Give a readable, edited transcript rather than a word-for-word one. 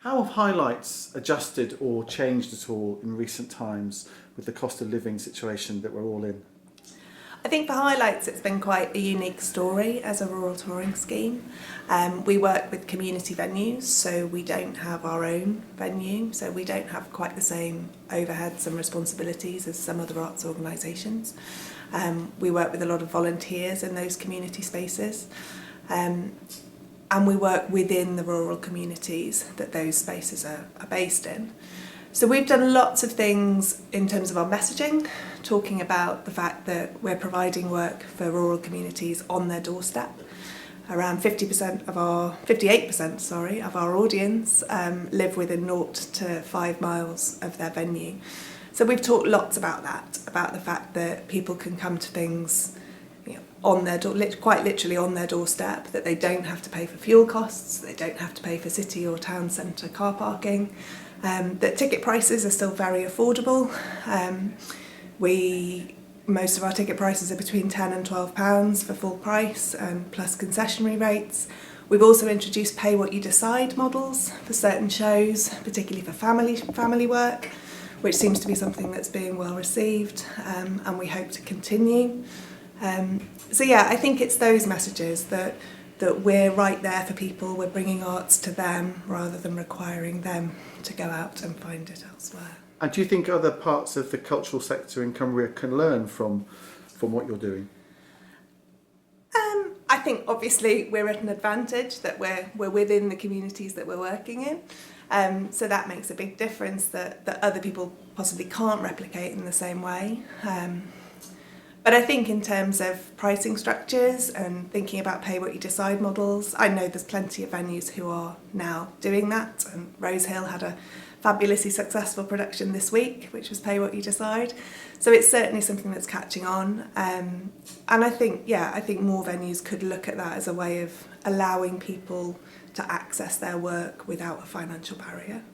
How have highlights adjusted or changed at all in recent times with the cost of living situation that we're all in? I think for highlights it's been quite a unique story as a rural touring scheme. We work with community venues, so we don't have our own venue, so we don't have quite the same overheads and responsibilities as some other arts organisations. We work with a lot of volunteers in those community spaces. And we work within the rural communities that those spaces are based in. So we've done lots of things in terms of our messaging, talking about the fact that we're providing work for rural communities on their doorstep. Around 58% of our audience live within 0 to 5 miles of their venue. So we've talked lots about that, about the fact that people can come to things on their door, quite literally on their doorstep, that they don't have to pay for fuel costs, they don't have to pay for city or town centre car parking, that ticket prices are still very affordable. Most of our ticket prices are between £10 and £12 for full price, plus concessionary rates. We've also introduced pay what you decide models for certain shows, particularly for family work, which seems to be something that's being well received, and we hope to continue. So yeah, I think it's those messages that we're right there for people, we're bringing arts to them rather than requiring them to go out and find it elsewhere. And do you think other parts of the cultural sector in Cumbria can learn from what you're doing? I think obviously we're at an advantage that we're within the communities that we're working in. So that makes a big difference that other people possibly can't replicate in the same way. But I think in terms of pricing structures and thinking about pay what you decide models, I know there's plenty of venues who are now doing that, and Rose Hill had a fabulously successful production this week, which was pay what you decide. So it's certainly something that's catching on. And I think more venues could look at that as a way of allowing people to access their work without a financial barrier.